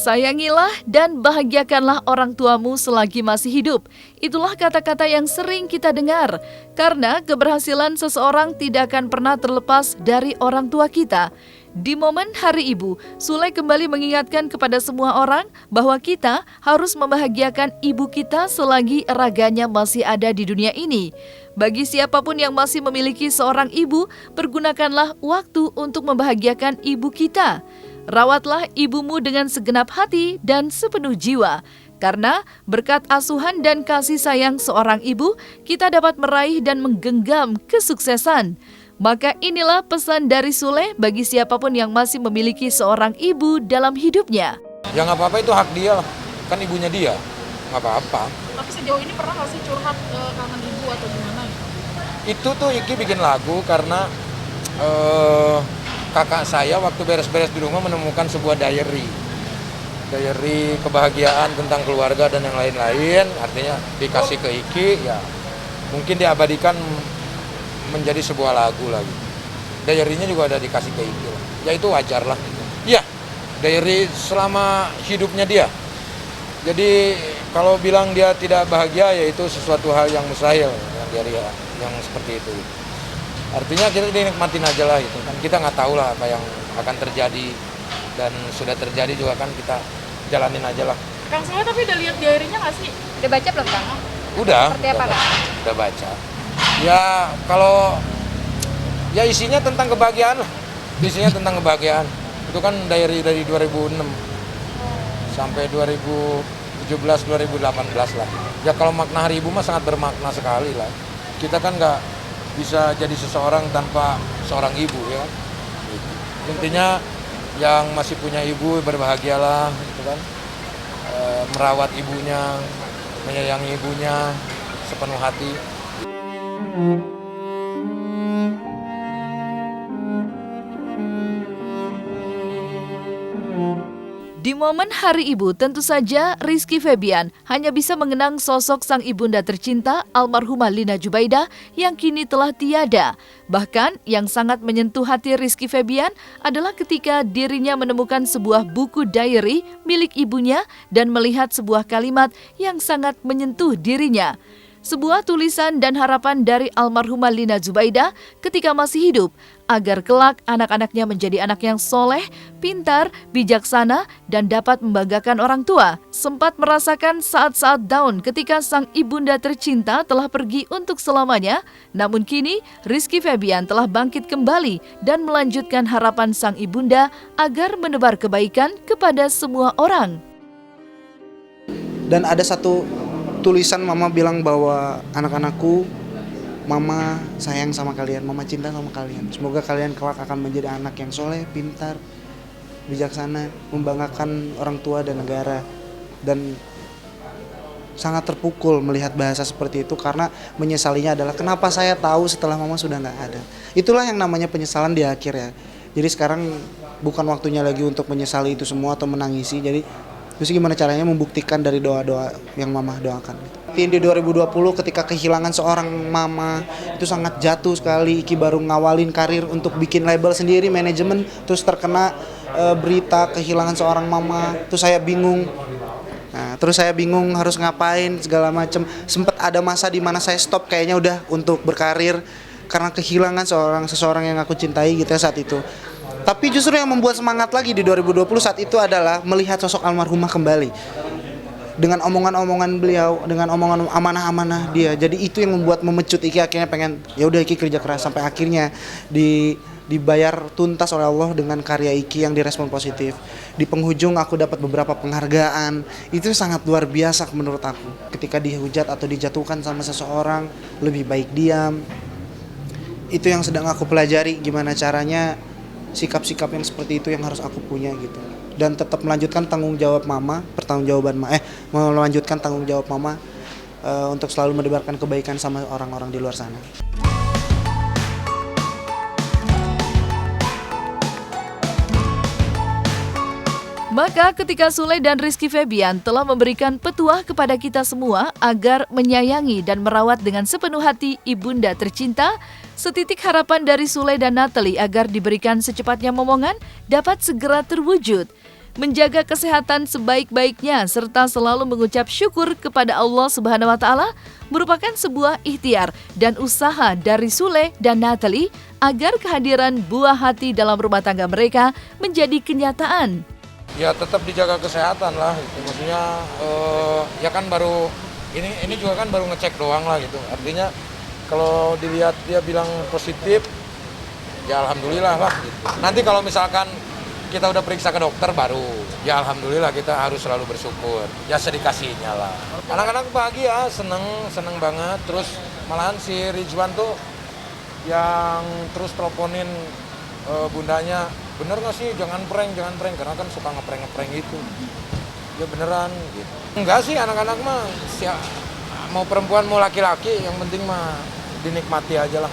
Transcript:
Sayangilah dan bahagiakanlah orang tuamu selagi masih hidup. Itulah kata-kata yang sering kita dengar. Karena keberhasilan seseorang tidak akan pernah terlepas dari orang tua kita. Di momen Hari Ibu, Sule kembali mengingatkan kepada semua orang bahwa kita harus membahagiakan ibu kita selagi raganya masih ada di dunia ini. Bagi siapapun yang masih memiliki seorang ibu, pergunakanlah waktu untuk membahagiakan ibu kita. Rawatlah ibumu dengan segenap hati dan sepenuh jiwa. Karena berkat asuhan dan kasih sayang seorang ibu, kita dapat meraih dan menggenggam kesuksesan. Maka inilah pesan dari Sule bagi siapapun yang masih memiliki seorang ibu dalam hidupnya. Ya nggak apa-apa, itu hak dia, kan ibunya dia, nggak apa-apa. Tapi sejauh ini pernah nggak sih curhat kangen ibu atau gimana gitu? Itu tuh Iki bikin lagu karena kakak saya waktu beres-beres di rumah menemukan sebuah diary kebahagiaan tentang keluarga dan yang lain-lain, artinya dikasih ke Iki, ya mungkin diabadikan menjadi sebuah lagu lagi. Diary-nya juga ada dikasih ke Iki, ya itu wajar lah. Ya, diary selama hidupnya dia. Jadi kalau bilang dia tidak bahagia, ya itu sesuatu hal yang mustahil, yang seperti itu. Artinya kita dinikmatin aja lah itu kan, kita nggak tahu lah apa yang akan terjadi, dan sudah terjadi juga kan kita jalanin aja lah. Kang Sule tapi udah lihat diary-nya nggak sih? Udah baca belum, Kang? Udah. Seperti apa, Kang? Udah baca. Ya kalau ya isinya tentang kebahagiaan lah, isinya tentang kebahagiaan. Itu kan diary dari 2006 sampai 2017-2018 lah. Ya kalau makna Hari Ibu mah sangat bermakna sekali lah. Kita kan nggak bisa jadi seseorang tanpa seorang ibu, ya. Intinya yang masih punya ibu berbahagialah, gitu kan. Merawat ibunya, menyayangi ibunya sepenuh hati. Di momen Hari Ibu, tentu saja Rizky Febian hanya bisa mengenang sosok sang ibunda tercinta almarhumah Lina Jubaida yang kini telah tiada. Bahkan yang sangat menyentuh hati Rizky Febian adalah ketika dirinya menemukan sebuah buku diary milik ibunya dan melihat sebuah kalimat yang sangat menyentuh dirinya. Sebuah tulisan dan harapan dari almarhumah Lina Jubaida ketika masih hidup, agar kelak anak-anaknya menjadi anak yang soleh, pintar, bijaksana, dan dapat membanggakan orang tua. Sempat merasakan saat-saat down ketika sang ibunda tercinta telah pergi untuk selamanya, namun kini Rizky Febian telah bangkit kembali dan melanjutkan harapan sang ibunda agar menebar kebaikan kepada semua orang. Dan ada satu tulisan mama bilang bahwa anak-anakku, mama sayang sama kalian, mama cinta sama kalian. Semoga kalian kelak akan menjadi anak yang soleh, pintar, bijaksana, membanggakan orang tua dan negara. Dan sangat terpukul melihat bahasa seperti itu karena menyesalinya adalah kenapa saya tahu setelah mama sudah nggak ada. Itulah yang namanya penyesalan di akhir ya. Jadi sekarang bukan waktunya lagi untuk menyesali itu semua atau menangisi. Jadi terus gimana caranya membuktikan dari doa-doa yang mama doakan. Di 2020 ketika kehilangan seorang mama itu sangat jatuh sekali. Iki baru ngawalin karir untuk bikin label sendiri, manajemen, terus terkena berita kehilangan seorang mama. Terus saya bingung. Nah, terus saya bingung harus ngapain segala macam. Sempat ada masa di mana saya stop kayaknya udah untuk berkarir karena kehilangan seseorang yang aku cintai gitu ya saat itu. Tapi justru yang membuat semangat lagi di 2020 saat itu adalah melihat sosok almarhumah kembali. Dengan omongan-omongan beliau, dengan omongan amanah-amanah dia. Jadi itu yang membuat memecut Iki akhirnya pengen, ya udah Iki kerja keras sampai akhirnya dibayar tuntas oleh Allah dengan karya Iki yang direspon positif. Di penghujung aku dapat beberapa penghargaan. Itu sangat luar biasa menurut aku. Ketika dihujat atau dijatuhkan sama seseorang, lebih baik diam. Itu yang sedang aku pelajari, gimana caranya sikap-sikap yang seperti itu yang harus aku punya gitu, dan tetap melanjutkan tanggung jawab mama, melanjutkan tanggung jawab mama untuk selalu mendebarkan kebaikan sama orang-orang di luar sana. Maka ketika Sule dan Rizky Febian telah memberikan petuah kepada kita semua agar menyayangi dan merawat dengan sepenuh hati ibunda tercinta, setitik harapan dari Sule dan Natalie agar diberikan secepatnya momongan dapat segera terwujud. Menjaga kesehatan sebaik-baiknya serta selalu mengucap syukur kepada Allah Subhanahu wa taala merupakan sebuah ikhtiar dan usaha dari Sule dan Natalie agar kehadiran buah hati dalam rumah tangga mereka menjadi kenyataan. Ya tetap dijaga kesehatan lah, gitu. Maksudnya ya kan baru ini juga kan baru ngecek doang lah gitu. Artinya kalau dilihat dia bilang positif, ya alhamdulillah lah. Gitu. Nanti kalau misalkan kita udah periksa ke dokter baru, ya alhamdulillah kita harus selalu bersyukur. Ya sedikasihnya lah. Anak-anak bahagia, seneng banget. Terus malahan si Rizwan tuh yang terus teleponin bundanya, bener nggak sih jangan prank, karena kan suka ngeprank gitu. Ya beneran gitu. Enggak sih, anak-anak mah mau perempuan mau laki-laki, yang penting mah dinikmati aja lah.